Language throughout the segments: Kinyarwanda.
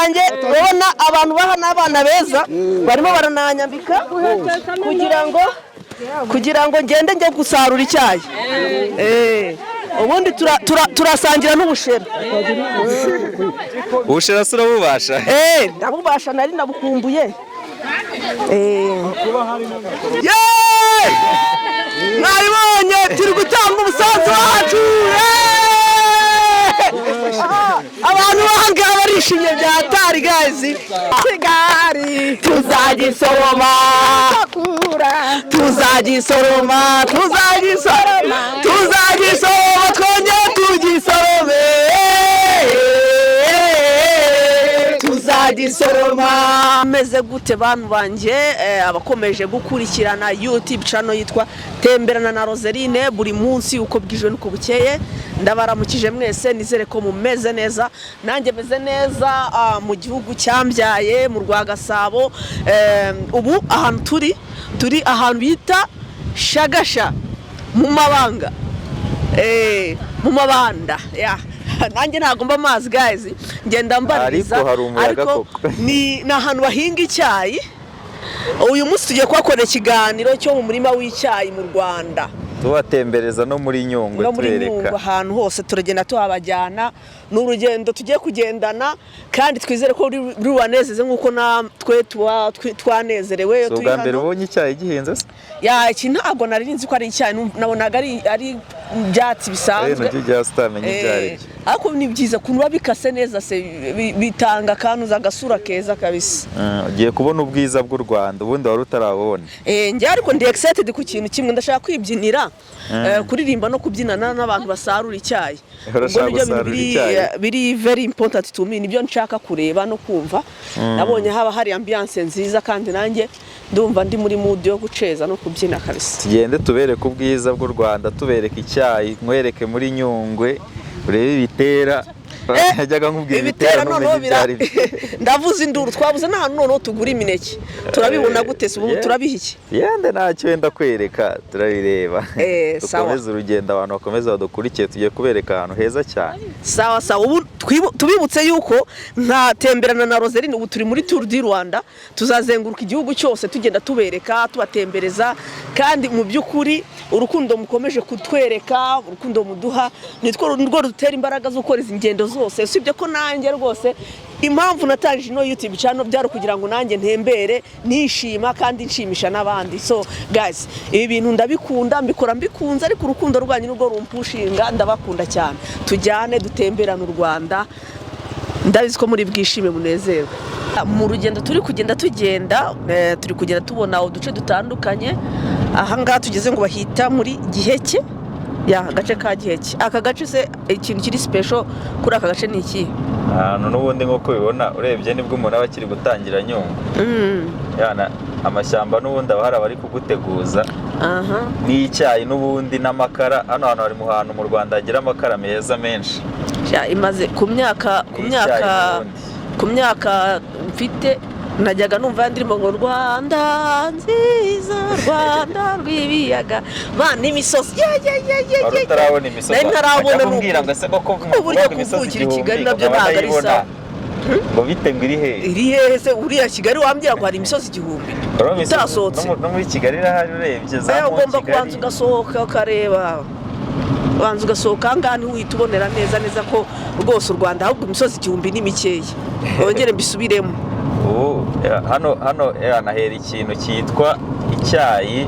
banjye urabona abantu baha n'abana beza barimo barananyambika kugira ngo ngende njye gusarura icyayi. Ubundi turasangira n'ubushera. Ubushera se urabubasha? Ndabubasha nari nabukumbuye. Mwabibonye turi gutanga umusanzu wacu. Abantu bahangaha barishimye bya hatari guys. Kigali tuzagisoroma, tuzagisoroma twongere tugisorome, tuzagisoroma. Meze gute bantu banje abakomeje gukurikirana YouTube channel yitwa Temberana na Roseline buri munsi uko bwije nuko bukeye. Ndabaramukije mwese nizere ko mumeze neza, nanjye meze neza mu gihugu cyambyaye mu Rwagasabo. Ubu ahantu turi ahantu bita Shagasha mu mabanga, mu mabanda nanjye ntagomba amazi guys, ngenda mbariza ariko ni ahantu bahinga icyayi. Uyu munsi tugiye kuhakorera ikiganiro cyo mu murima w'icyayi mu Rwanda, tubatembereza no muri Nyungwe, twereka ahantu hose turagenda tuhabajyana. N'urugendo tugiye kugendana kandi twizere ko rubanezeze nkuko natwe twanezerewe. Ubwa mbere ubonye icyayi gihenze se? Iki ntabwo nari nzi ko ari icyayi, nabonaga ari byatsi bisanzwe. Ariko ni byiza kuba bikase neza se, bitanga kanuza agasura keza kabisa. Ugiye kubona ubwiza bw'u Rwanda ubundi wari utarabona. Njye ariko ndi excited ku kintu kimwe, ndashaka kwibyinira, kuririmba no kubyinana n'abantu basarura icyayi. Ubwo nibyo biri very important to me, nibyo nshaka kureba no kumva. Nabonye haba hari ambiance nziza kandi nanjye ndumva ndi muri mood yo guceza no kubyina kabisa. Tugende tubereke ubwiza bw'u Rwanda, tubereke icyayi, nkwereke muri Nyungwe, urebe ibitera. Najyaga nkubwira ibitera none byari ndavuze induru, twabuze n'ahantu none tugura imineke. Turabibona gute se ubu turabiha iki? Yende ntacyo wenda kwereka, turabireba. Dukomeze urugendo, abantu bakomeze badukurikiye, tugiye kubereka ahantu heza cyane. Sawa. Ubu tubibutse yuko nka Temberana na Roseline ubu turi muri Tour du Rwanda, tuzazenguruka igihugu cyose tugenda tubereka, tubatembereza. Kandi mu by'ukuri urukundo mukomeje kutwereka, urukundo muduha nitwo rutera imbaraga zo gukora izi ngendo zose. Usibye ko nanjye rwose impamvu natangije ino YouTube channel byaro kugira ngo nanjye ntembere nishima kandi nshimisha n'abandi. So guys, ibi bintu ndabikunda, mbikora mbikunze, ariko urukundo rwanyu nubwo rumpushinga, ndabakunda cyane. Tujyane dutemberana u Rwanda, ndabizi ko muri bwishime munezerwe. Mu rugendo turi kugenda tubona uduce dutandukanye. Aha ngaha tugeze ngo bahita muri Giheke, agace ka Giheke. Aka gace se ikintu kiri special kuri aka gace ni iki? N'ubundi nk'uko ubibona urebye nibwo umuntu aba akiri gutangira Nyungwe. Amashyamba n'ubundi abahari bari kuguteguza. N'icyayi n'ubundi n'amakara. Hano hantu hari mu hantu mu Rwanda hagira amakara meza menshi. Imaze ku myaka mfite najyaga numva ndirimo ngo Rwanda nziza, Rwanda rw'ibiyaga n'imisozi. Utarabona imisozi? Ntarabona n'ubwira ngo se koko uburyo kuvukira Kigali nabyo ntabwo ari sawa. Ngo bite ngo iri hehe se? Uriya Kigali wambwira ngo hari imisozi 1000 utasohotse. No muri Kigali irahari urebye za mu Kigali. Ugomba kubanza ugasohoka ukareba, banza ugasohoka ahangaha niho uhita ubonera neza ko rwose u Rwanda ahubwo imisozi 1000 ni mikeya. Wongere mbisubiremo. Hano nahera ikintu cyitwa icyayi,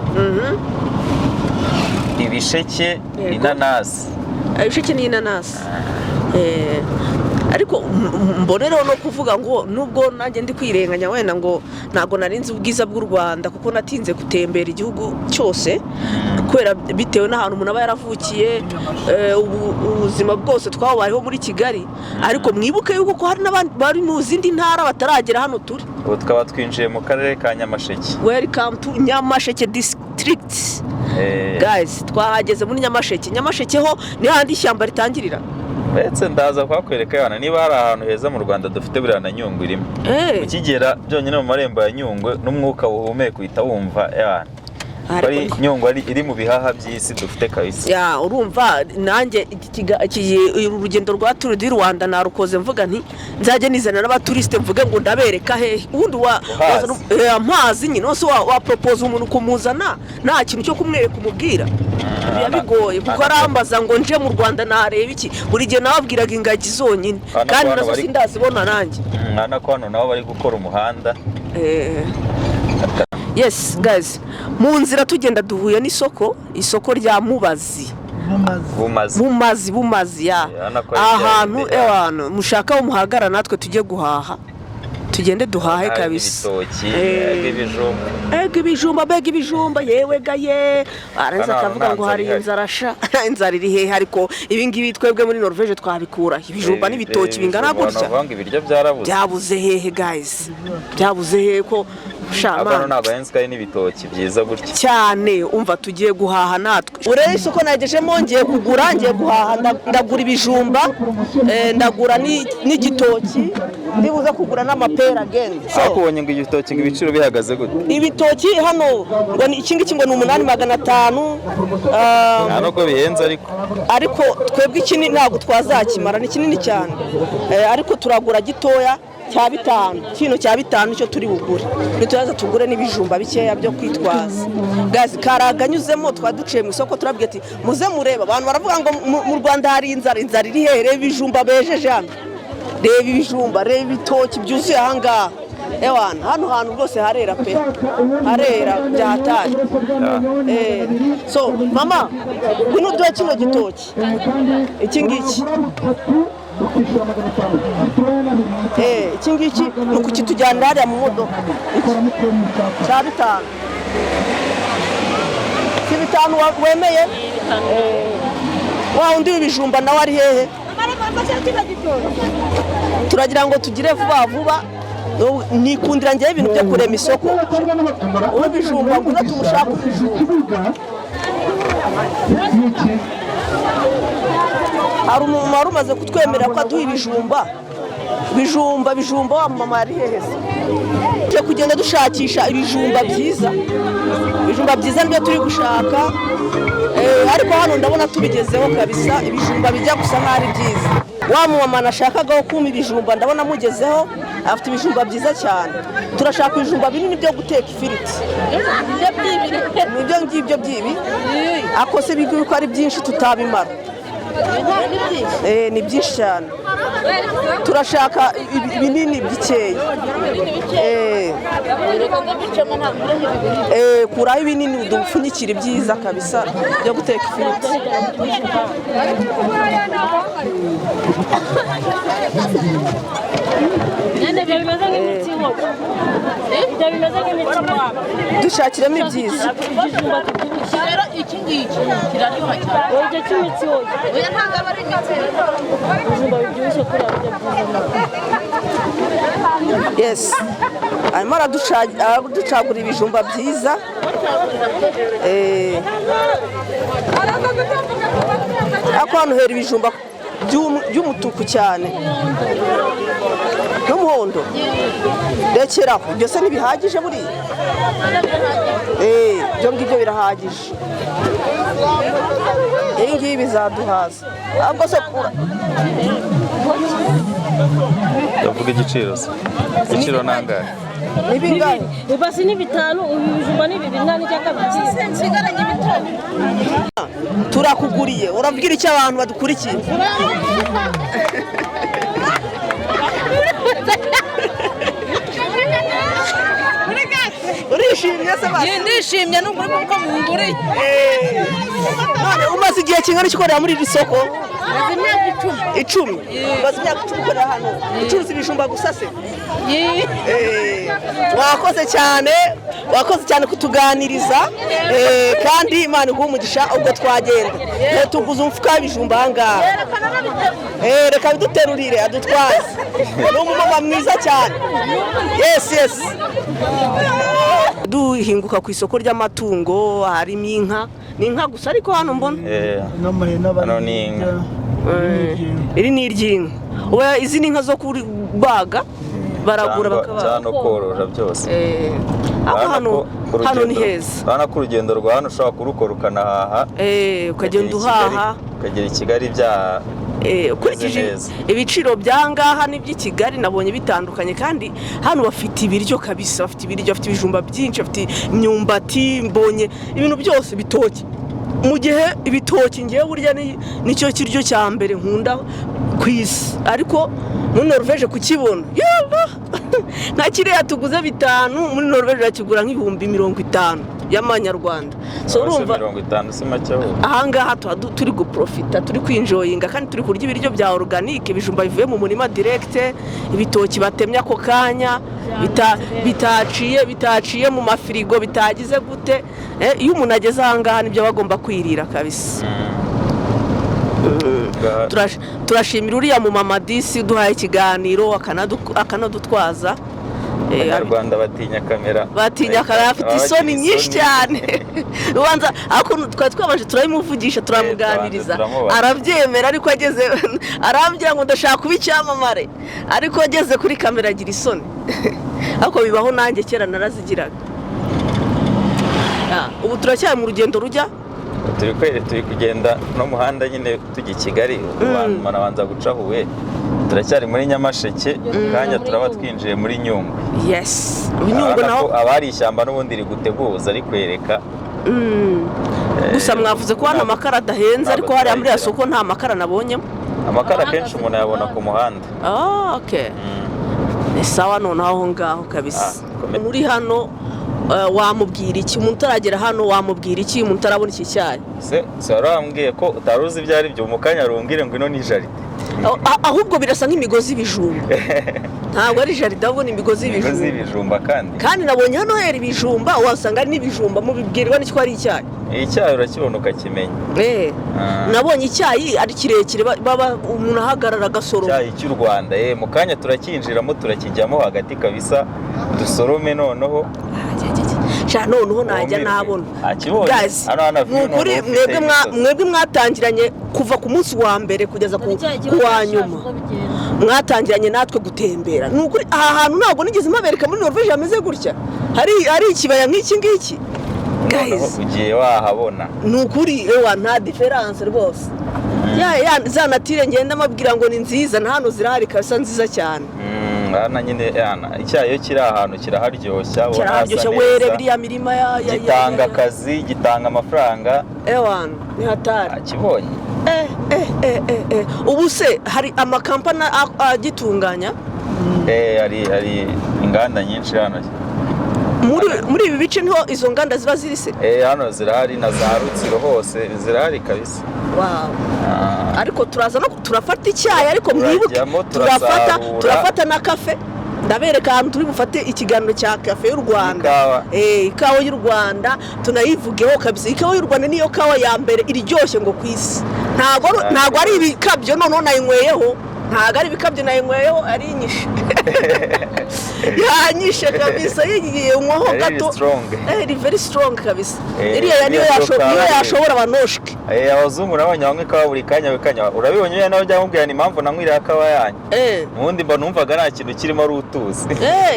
ibisheke, inanasi. Ibisheke n'inanasi. Ariko mbonereho no kuvuga ngo nubwo nanjye ndi kwirenganya wenda ngo ntago narinzi ubwiza bw'u Rwanda, kuko natinze gutembera igihugu cyose kubera bitewe n'ahantu umuntu aba yaravukiye. Ubuzima bwose twabayeho muri Kigali, ariko mwibuke yuko ko hari n'abandi bari mu zindi ntara bataragera hano turi. Ubu twaba twinjiye mu karere ka Nyamasheke. Welcome to Nyamasheke district. Guys, twahageze muri Nyamasheke ho ni handi ishyamba ritangirira. Ndetse ndaza kwakwereka yana niba hari ahantu heza mu Rwanda dufite buriya na Nyungwe irimo. Ukigera byonyine mu marembo ya Nyungwe n'umwuka uhumeka uhita wumva yana ari Nyungwe iri mu bihaha by'isi dufite kabisa. Ya urumva nanjye urugendo rwa Tour du Rwanda narukoze mvuga nti nzaje nizana n'abaturiste mvuge ngo ndabereka he ubundi amazi nyine wose wa propose umuntu kumuzana nta kintu cyo kumwereka umubwira bigoye kuko arambaza ngo nje mu Rwanda nareba iki buri gihe nababwiraga ingagi zonyine kandi nazo sindazibona nanjye mwana ko hano nabo bari gukora umuhanda. Yes guys, mu nzira tugenda duhuye isoko rya Bumazi ya ahantu mushaka umuhagara natwe tujye guhaha tugende duhahe kabisa. Ibijumba yewe gaye aranza akavuga ngo hari inzara iri hehe ariko ibi ngibi twebwe muri Norvege twabikura ibijumba n'ibitoki bingana gutya byabuze hehe guys, byabuze hehe ko Abana n'abahenskaye n'ibitoki byiza gutya cyane umva tugiye guhaha natwe urere isoko nagejemo ngiye guhaha ndagura ibijumba ndagura n'igitoki ndibuza kugura n'amapera again. Akubonye ngo igitoki ngo ibiciro bihagaze gute? Ibitoki hano ngo iki ngiki ngo ni 8,500 hano ko bihenze ariko twebwe ikini ntabwo twazakimara ni kinini cyane ariko turagura gitoya cya 5 kino cya 5 cyo turi bugure nituyaza tugure n'ibijumba bikeya byo kwitwaza gazi karaganyuzemo twaduciye mu isoko turabwiye ati muze mureba abantu baravuga ngo mu Rwanda hari inzara iri here ibijumba bejeje hano reba ibijumba reba ibitoki byuzuye ahangaha ewana hano hantu rwose harera pe harera byahataye so mama bino duhe kino gitoki iki ngiki iki ngiki ni ukukitujyana hariya mu modoka cya 5 si 5 wemeye wa undi w'ibijumba nawe ari hehe turagira ngo tugire vuba nikundira njye ibintu byo kurema isoko ubijumba ngo tumushaka ibijumba hari umuntu wari umaze kutwemerera ko aduha ibijumba wa mama ari hehe tuje kugenda dushakisha ibijumba byiza nibyo turi gushaka ariko hano ndabona tubigezeho kabisa ibijumba bijya gusa nk'ari byiza wa mama nashakaga kuma ibijumba ndabona mugezeho afite ibijumba byiza cyane turashaka ibijumba binini byo guteka ifiriti nibyo ngibyo byibi akose biguye ko ari byinshi tutabimara ni byinshi cyane turashaka ibinini bikeya kuraho ibinini dupfunyikira ibyiza kabisa byo guteka ifiriti dushakiremo ibyiza iki ngiki kiraryoha cyane oya cy'imitsi oya ntabwo aba ari imitsi ibijumba biryoshye kuri abyo yes arimo araducagura ibijumba byiza ariko hano hera ibijumba by'umutuku cyane n'umuhondo rekeraho byose ntibihagije buriya ibyo ngibyo birahagije iyi ngiyi bizaduhaza ahubwo se ndavuga igiciro nangahe ni bingahe ibasi ni 5 ibijumba ni 2 nani cyangwa 2 nsigaranye 5 turakuguriye urabwira icyo abantu badukurikiye urishimye se basi ndishimye n'ukuri kuko munguriye none umaze igihe kingana ikorera muri iri soko imyaka 10 umaze imyaka 10 ukorera hano ucuruza ibijumba gusa se wakoze cyane kutuganiriza kandi Imana iguha umugisha ubwo twagenda tuguze umufuka w'ibijumba ahangaha reka biduterurire adutwaze ni umumama mwiza cyane yes duhinguka ku isoko ry'amatungo harimo inka ni inka gusa ariko hano mbona hano ni inka iri ni iry'inka izi ni inka zo kubaga baragura cyane korora byose hano ni heza. Urabona ko urugendo rwa hano ushobora kurukora ukanahaha ukagenda uhaha ukagera i Kigali bya ukurikije ibiciro by'ahangaha n'iby'i Kigali nabonye bitandukanye kandi hano bafite ibiryo kabisa, bafite ibiryo, bafite ibijumba byinshi, bafite imyumbati, mbonye ibintu byose bitoki. Mu gihe ibitoki ngewe burya nicyo kiryo cya mbere nkunda ku isi, ariko muri Norvège kukibona nka kiriya tuguze 5 muri Norvège yakigura nk'ibihumbi 50 y'amanyarwanda. So urumva 50 si make aho ahangaha turi guprofita, turi kwinjoyinga kandi turi kurya ibiryo bya organique, ibijumba bivuye mu murima direct, ibitoki batemye ako kanya bitaciye mu mafirigo, bitagize gute. Iyo umuntu ageze ahangaha nibyo bagomba kwirira kabisa. Turashimira uriya mu mama Disi duhaye ikiganiro akanadutwaza. Abanyarwanda batinya kamera, afite isoni nyinshi cyane. Ubanza twari twabanje turayimuvugisha, turamuganiriza, arabyemera, ariko ageze arambwira ngo ndashaka kuba icyamamare, ariko ageze kuri kamera agira isoni. Ariko bibaho, nanjye kera narazigiraga. Ubu turacyari mu rugendo rujya turi kugenda no muhanda nyine tujya i Kigali, abantu banabanza guca Huye, turacyari muri Nyamasheke, kanya turaba twinjiye muri Nyungwe. Yes, Nyungwe naho abari ishyamba n'ubundi riguteguza ari kwereka. Gusa mwavuze ko hano amakara adahenze, ariko hariya muri soko nta makara nabonyemo. Amakara kenshi umuntu yabona ku muhanda. Okay, ni sawa noneho aho ngaho kabisa. Muri hano wamubwira iki umuntu utaragera hano? Wamubwira iki umuntu utarabona iki cyayi? Se warambwiye ko utaruzi ibyo ari byo, mu kanya rumbwire ngo ino ni jaride. Ahubwo birasa nk'imigozi y'ibijumba. Ntabwo ari jaride, ahubwo ni imigozi y'ibijumba. Kandi nabonye hano hera ibijumba, wasanga ari n'ibijumba, mubibwirwa n'icyo ari icyayi. Icyayi urakibona ukakimenya. Nabonye icyayi ari kirekire, baba umuntu ahagarara agasoroma. Icyayi cy'u Rwanda, mu kanya turakinjiramo turakijyamo hagati kabisa, dusorome noneho. Noneho najya nabona. Guys, mwebwe mwatangiranye kuva ku munsi wa mbere kugeza ku wa nyuma, mwatangiranye natwe gutembera. Nukuri aha hantu ntabwo nigeze mabereka muri Norvège hameze gutya, hari ikibaya nk'iki ngiki. Guys, ugiye wahabona nukuri nta difference rwose. Za natire ngenda mabwira ngo ni nziza, na hano zirahari kabisa, nziza cyane. Hano nyine icyayi kiri ahantu kiraharyoshya, were biriya mirima gitanga akazi, gitanga amafaranga. Ni hatari. Akibonye. Ubu se hari amakampani agitunganya? Hari inganda nyinshi hano. Muri ibi bice niho izo nganda ziba ziri se? Hano zirahari, na za Rutsiro hose zirahari kabisa. Ariko turaza no turafata icyayi, ariko mwibuke turafata na kafe. Ndabereka ahantu turi bufate ikiganiro cya kafe y'u Rwanda. Ikawa y'u Rwanda tunayivugeho kabisa. Ikawa y'u Rwanda niyo kawa ya mbere iryoshye ngo ku isi. Ntago ari ibikabyo noneho nayinyweyeho. Ntago ari ibikabyo nayinyweyeho, ari inyishe. Yanyishe kabisa, yigiye unywaho gato. Very strong kabisa. Iriya niyo yashobora abanoshke. Abazungu nabonye bamwe kawa buri kanya. Urabibonye nawe ujya mubwira ni impamvu nanywira kawa yanyu. Ubundi mba numvaga nta kintu kirimo ari utuzi.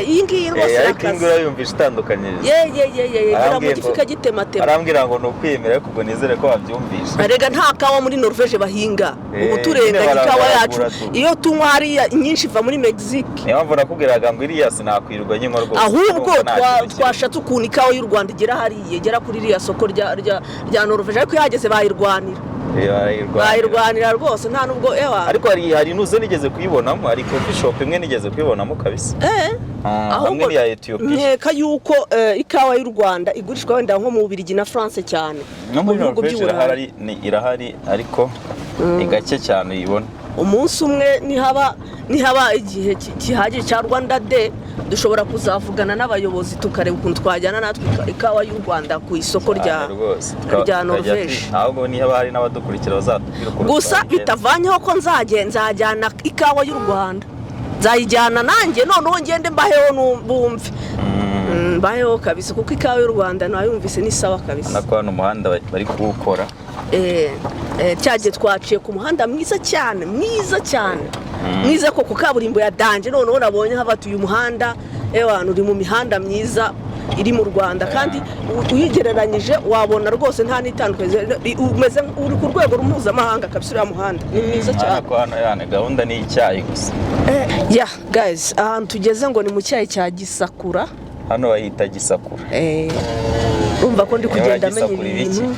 Iyi ngiyi rwose ariko iyi ngiyi urayumvisha itandukanyiriza. Gira mu gifika gitematema. Arambwira ngo nukwiyemera, kuko nizere ko wabyumvisha. Arega nta kawa muri Norvège bahinga. Ubu turenganya ikawa yacu. Iyo tunywa hariya nyinshi iva muri Mexique. Niyo mpamvu nakubwiraga ngo iriya sinakwirwa nyine rwose. Ahubwo twashatse ukuntu ikawa y'u Rwanda igera hariya, igera kuri iriya soko rya Norvège, ariko yahageze bayirwanira. Bayirwanira rwose, nta nubwo ariko hari nuze nigeze kuyibonamo, hari coffee shop imwe nigeze kuyibonamo kabisa. Ahubwo ya Ethiopia. Nkeka yuko ikawa y'u Rwanda igurishwa wenda nko mu Bubiligi na France cyane. No muri Norvège irahari, ariko igake cyane uyibona. Umunsi umwe nihaba igihe kihagije cya Rwanda Day, dushobora kuzavugana n'abayobozi tukareba ukuntu twajyana natwe ikawa y'u Rwanda ku isoko rya Norvège. Ahubwo niba hari n'abadukurikira bazatubwira uko. Gusa bitavanyeho ko nzajyana ikawa y'u Rwanda, nzayijyana nanjye noneho ngende mbaheho bumve. Mbaheho kabisa, kuko ikawa y'u Rwanda nayumvise ni sawa kabisa. Nako hano umuhanda bari kuwukora. Cyagiye twaciye ku muhanda mwiza cyane, mwiza ko ku kaburimbo ya danje, noneho nabonye habatuye umuhanda. Uri mu mihanda myiza, iri mu Rwanda kandi uyigereranyije wabona rwose nta n'itandukanye umeze uri ku rwego mpuzamahanga kabisa uriya muhanda ni mwiza cyane. Hano gahunda ni icyayi gusa. Guys ahantu tugeze ngo ni mu cyayi cya Gisakura. Hano bahita Gisakura. Urumva ko ndi kugenda amenya ibintu.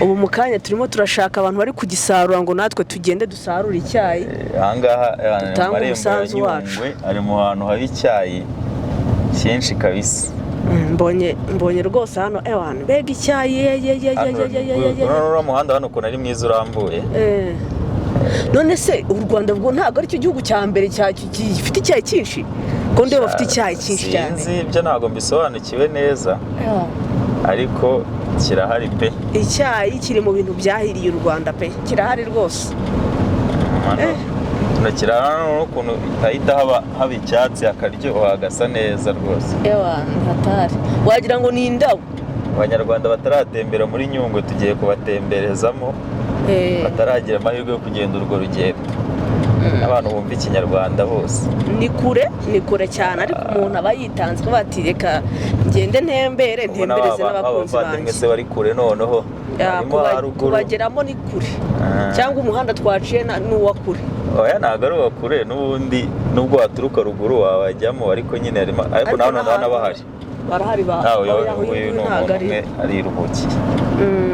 Ubu mu kanya turimo turashaka abantu bari kugisarura ngo natwe tugende dusarura icyayi. Ahangaha dutanga umusanzu wacu. Ari mu hantu hari icyayi cyinshi kabisa. Mbonye rwose hano abantu bega icyayi Uriya muhanda hano ukuntu ari mwiza urambuye. None se u Rwanda bwo ntabwo ari cyo gihugu cya mbere gifite icyayi cyinshi ko ndeba bafite icyayi cyinshi cyane. Sinzi ibyo ntabwo mbisobanukiwe neza ariko kirahari pe. Icyayi kiri mu bintu byahiriye u Rwanda pe, kirahari rwose. Tunakirana n'ukuntu ahita haba icyatsi akaryoha agasa neza rwose. Hatari wagira ngo ni indabo. Abanyarwanda bataratembera muri Nyungwe tugiye kubatemberezamo bataragira amahirwe yo kugenda urwo rugendo. Abantu bumva ikinyarwanda bose ni kure cyane ariko umuntu aba yitanze ko bati reka ngende ntembereze n'abakunzi banjye. Mwese bari kure noneho kubageramo ni kure cyangwa umuhanda twaciye n'uwa kure. Oya ntabwo ari uwa kure n'ubundi nubwo waturuka ruguru wabajyamo ariko nyine ariko naho bahari. Barahari uyu ni umuntu umwe ariruhukiye.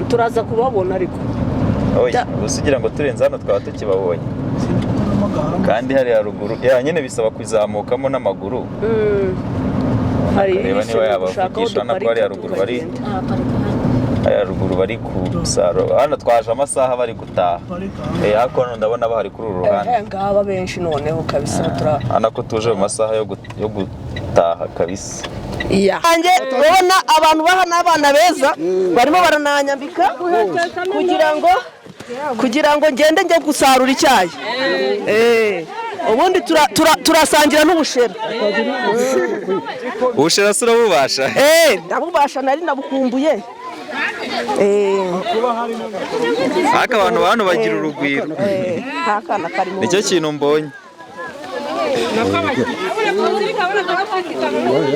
Turaza kubabona ariko gusa ugira ngo turenze hano twaba tukibabonye kandi hari haruguru nyine bisaba kuzamukamo n'amaguru. Reba niba yabavugisha no ko hari haruguru bari kusarura. Hano twaje amasaha bari gutaha ariko hano ndabona bahari kuri uru ruhande ngaba benshi noneho kabisa. Hano ko tuje mu masaha yo gutaha kabisa. Urabona abantu baha n'abana beza barimo barananyambika kugira ngo ngende njye gusarura icyayi. Ubundi turasangira n'ubushera. Ubushera se urabubasha? Ndabubasha nari nabukumbuye. Haka abantu hano bagira urugwiro. Nicyo kintu mbonye.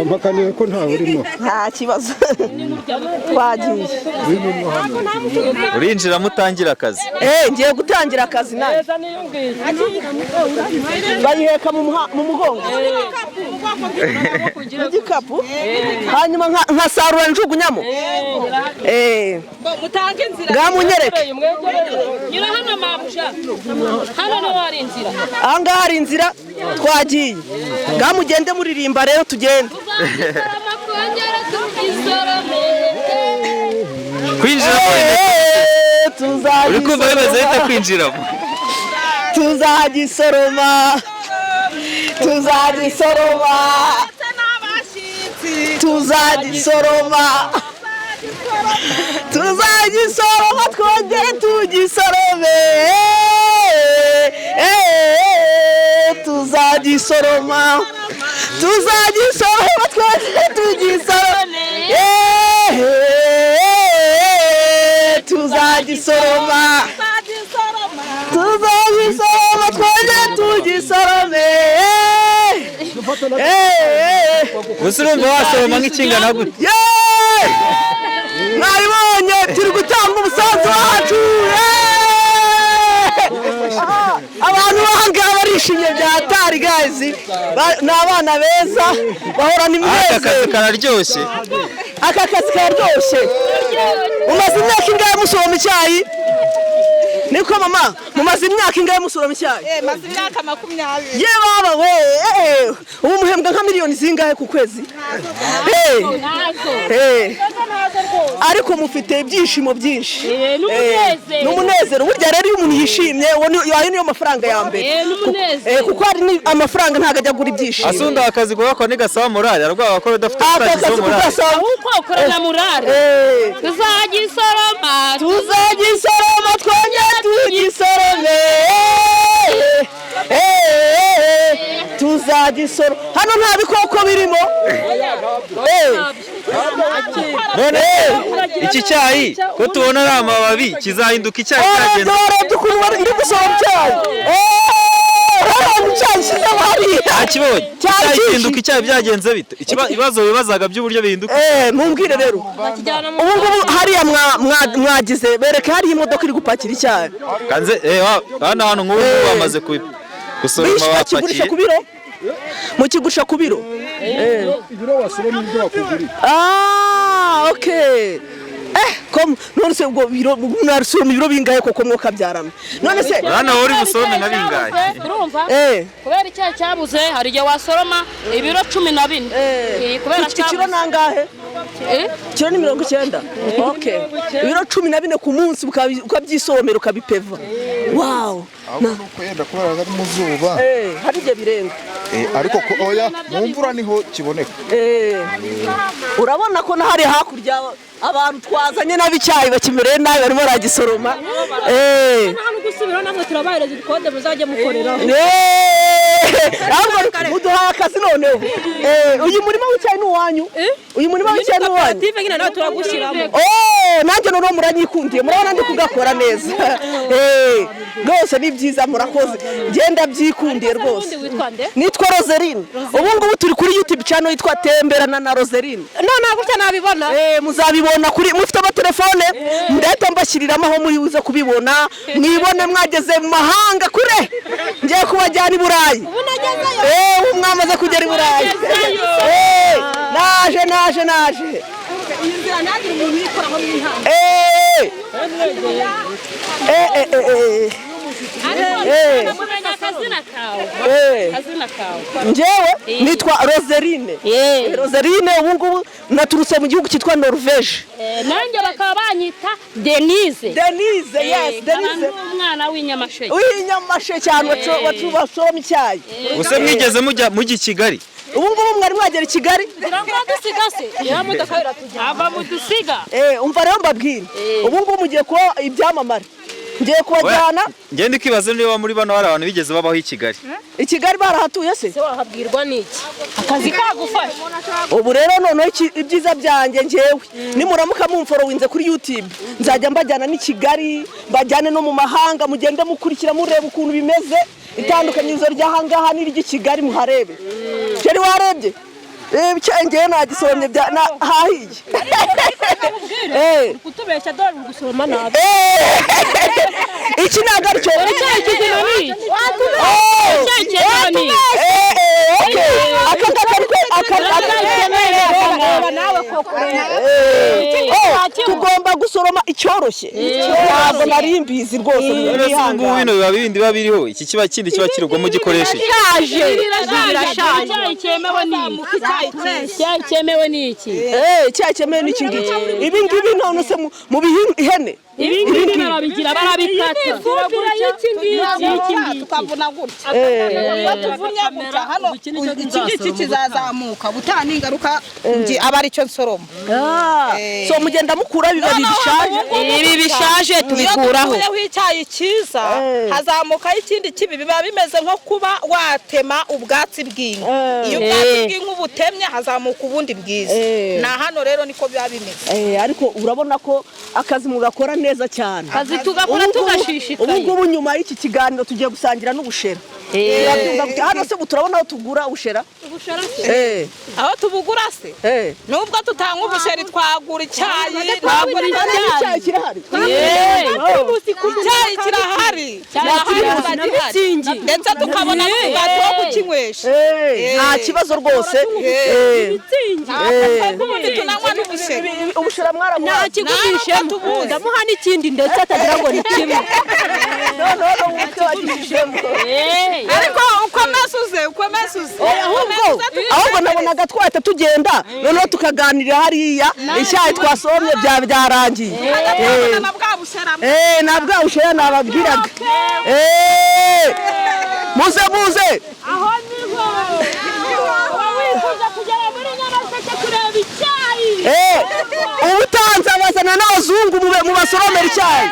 Mpakaniye ko ntawe urimo. Nta kibazo. Twagiye. Urinjiramo utangira akazi. Ngiye gutangira akazi nawe. Bayiheka mu mugongo. Igikapu. Hanyuma nkasarura njugunyamo. Mutange inzira. Ngamunyereke. Nyura hano mabusha. Hano no hari inzira. Ahangaha hari inzira twagiye. Ngamugende muririmba rero tugende. Kwinjiramo uri kumva bimeze bite kwinjiramo? Tuzagisoroma twongere tugisorome. Tuzagisoroma twongere tugisorome. Tuzagisoroma twongere tugisorome. Gusa urumva wasoroma nk'ikingana gute? Mwabibonye turi gutanga umusanzu wacu. Abantu bahangaha barishimye bya hatari guys. Ni abana beza bahorana iminezero. Aka kazi kararyoshye. Umaze imyaka ingahe musoroma icyayi? Niko mama mumaze imyaka ingahe musoroma icyayi? Maze imyaka 20. Baba we ubu muhembwa nka miliyoni zingahe ku kwezi? Ariko mufite ibyishimo byinshi. N'umunezero. Burya rero iyo umuntu yishimye ayo niyo mafaranga ya mbere. Kuko hari amafaranga ntago ajya gura ibyishimo. Asunda akazi gakora ni gasaba morale aragwa bakora udafite akazi zo morale. Uko ukorana morale. Tuzagisoroma twongere tugisorome. Tuzagisoroma. Hano nta bikoko birimo. None iki cyayi ko tubona ari amababi kizahinduka icyayi cyagenda. Iri gusoroma icyayi. cyanshyize hariya akibonye cyahinduka icyayi byagenze bite ibibazo wibazaga by'uburyo bihinduka mumbwire rero ubu ngubu hariya mwagize bereke hariya imodoka iri gupakira icyayi kanze hano nk'ubu bamaze gusoroma bapakiye mukigurisha ku biro ibiro wasoroma ibyo bakuguriye okay none se ubwo biro mwasoroma ibiro bingahe koko mwokabyarana none se hano uri busorome na bingahe urumva kubera icyayi cyabuze hari igihe wasoroma ibiro 14 kubera kiro nangahe kiro ni 90 okay ibiro 14 ku munsi ukabyisoromera ukabipeva wow nuko yenda kubera ari mu zuba hari igihe birenga ariko oya mu mvura niho kiboneka urabona ko nahari hakurya abantu twazanye n'abicyayi bakimereye nabi barimo baragisoroma nta gusubira namwe turabahereza ikode muzajye mukoreraho muduhaye akazi noneho uyu murima w'icyayi ni uwanyu uyu murima w'icyayi ni uwanyu nyine nawe turagushyiramo nanjye noneho muranyikundiye murabona ndi kugakora neza rwose ni byiza murakoze genda byikundiye rwose nitwa Roseline ubu ngubu turi kuri YouTube channel yitwa Temberana na Roseline none gutya nabibona muzabibona kuri mufite amatelefone ndahita mbashyiriramo aho muri buze kubibona mwibone mwageze mu mahanga kure ngiye kubajyana i Burayi mwamaze kugera i Burayi naje inzira nagira umuntu yikoraho mw'intanga njyewe nitwa Roseline Roseline ubu ngubu naturutse mu gihugu cyitwa Norvège nanjye bakaba banyita Denise yes Denise umwana w'inyamashe cyane basoroma icyayi use mwigeze mujya i Kigali ubu ngubu mwari mwagera i Kigali ava mudusiga umva rero mbabwire ubu ngubu mugiye kuba ibyamamare ngiye kubajyana ngende kwibaza niba muri bano hari abantu bigeze babaho i Kigali barahatuye se wahabwirwa n'iki akazi kagufasha ubu rero noneho ibyiza byanjye ngewe nimuramuka mumforowinze kuri YouTube nzajya mbajyana n'i Kigali mbajyane no mu mahanga mugende mukurikira mureba ukuntu bimeze itandukanyirizo ry'ahangaha n'iryi Kigali muharebe cyari warebye ngewe nagisoromye hahiye kutubeshya dore gusoroma nabi iki ntabwo ari cyo tugomba gusoroma icyoroshye ntabwo nari mbizi rwose n'ibihangano bino biba bindi biba biriho iki kiba kindi kiba kirugwamo gikoresheje icyayi cyemewe ni iki icyayi cyemewe ni iki ngiki ibi ngibi none se mu ihene ibi ngibi barabigira barabikata ifumbire y'iki ngiki tukavuna gutya tuvunye gutya hano iki ngiki kizazamuka butani ingaruka aba ari cyo nsoroma so mugenda mukura bibabi bishaje ibi bishaje tubikuraho iyo icyayi cyiza hazamuka ikindi kibi biba bimeze nko kuba watema ubwatsi bw'inka iyo ubwatsi bw'inka ubutemye hazamuka ubundi bwiza na hano rero niko biba bimeze ariko urabona ko akazi mugakora neza cyane kazi tugakora tugashishikaye ubu ngubu nyuma y'iki kiganiro tugiye gusangira n'ubushera hano se turabona aho tugura ubushera aho tubugura se nubwo tutanga ubusheri twagura icyayi twagura icyayi kirahari icyayi kirahari ndetse tukabona n'umugati wo kukinywesha nta kibazo rwose ubundi tunanywa n'ubusheri ubushera mwaramuha nta kigurishemo ndamuha n'ikindi ndetse atagira ngo ni kimwe ariko ukomeze ahubwo nabonaga twahita tugenda noneho tukaganirira hariya icyayi twasomye byarangiye na bwa bushera nababwiraga muze aho niho wifuza kugera muri Nyamasheke kureba icyayi ubutanze abazana n'abazungu mu basoromera icyayi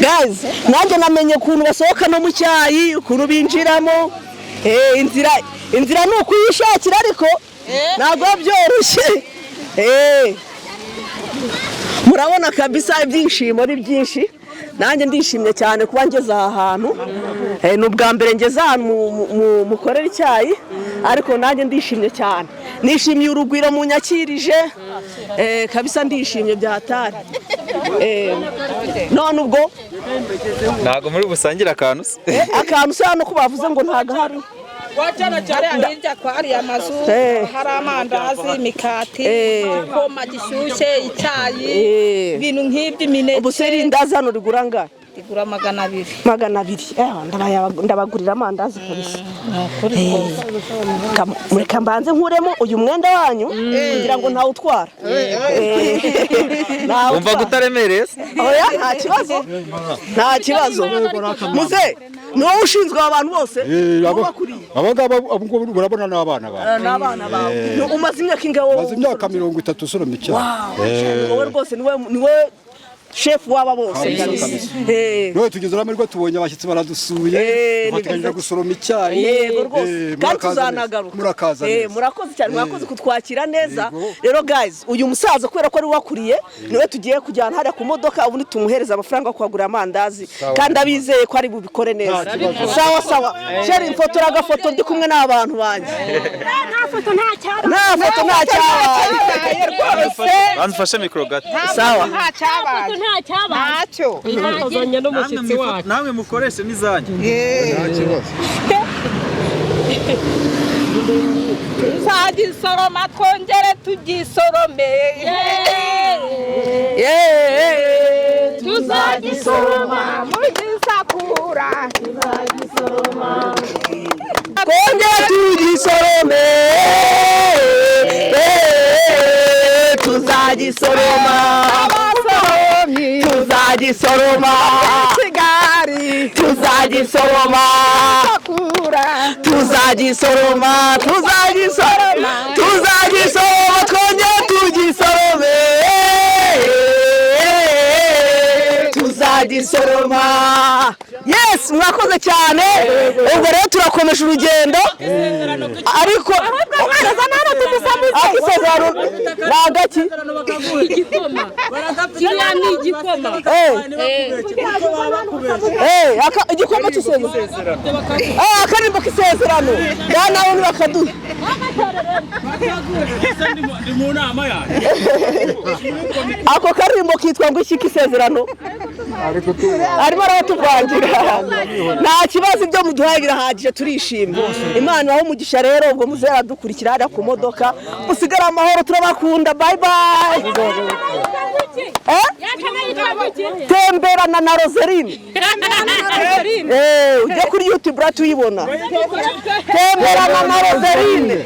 guys nanjye namenye ukuntu basohoka no mu cyayi ukuntu binjiramo inzira inzira ni ukuyishakira ariko ntabwo byoroshye. Murabona kabisa ibyishimo ni byinshi, nanjye ndishimye cyane kuba ngeze aha hantu. Ni ubwa mbere ngeze ahantu mukorera icyayi, ariko nanjye ndishimye cyane, nishimiye urugwiro munyakirije kabisa, ndishimye byatari. None ubwo ntabwo muri busangire akantu se? Akantu se hano ko bavuze ngo ntago hari. Hirya kwa hariya mazu hari amandazi, imikati, igikoma gishyushye, icyayi, ibintu nk'ibyo imineke. Ubu se irindazi hano rigura angahe? Rigura 200. 200. Ndabagurira amandazi kabisa. Mureka mbanze nkuremo uyu mwenda wanyu kugira ngo ntawutwara. Umva gutaremereye se? Oya, nta kibazo. Muze niwo ushinzwe abantu bose bakuriye. Abangaba urabona n'abana bawe. N'abana bawe. Umaze imyaka ingahe? Maze imyaka 30 usoroma icyayi. Wowe rwose niwe chef waba bose. Noye tugeze ramwe tubonye abashyitsi baradusuye, bateganyije gusoroma icyayi. Yego rwose. Kandi tuzanagaruka. Murakaza. Murakoze cyane, murakoze kutwakira neza. Rero guys, uyu musaza kubera ko ari wakuriye, niwe tugiye kujyana hariya ku modoka, ubundi tumuhereza amafaranga yo kwagura amandazi, kandi abizeye ko ari bubikore neza. Sawa. Share ifoto agafoto ndi kumwe n'abantu banjye. Nta foto nta cyabaye rwose. Banzifashe mikoro gato. Sawa. Ntacyo. Azanye n'umushyitsi wacu. Namwe mukoreshe n'izanyu. Nta kibazo. Tuzagisoroma twongere tugisorome. Tuzagisoroma mugisakura. twongere tugisorome. Tuzagisoroma. Tuzagisoroma. Kigali. Tuzagisoroma. Tuzagisoroma. Tuzagisoroma. Twongere tugisorome. Tuzagisoroma. Yes, mwakoze cyane. Ubwo rero turakomeje urugendo. Ariko akisezerano nagaki Igikoma. Kiriya ni igikoma. igikoma cy'isezerano. Akarimbo k'isezerano. Nawe nibakaduha. Ako karimbo kitwa ngo iki k'isezerano? Arimo aratuvangira. Nta kibazo ibyo muduhaye birahagije, turishimye. Imana aho umugisha rero, ubwo muzera dukurikira hariya ku modoka. Musigara amahoro, turabakunda. Bye bye. Temberana na Roseline. Ujye kuri YouTube tuyibona. Temberana na Roseline.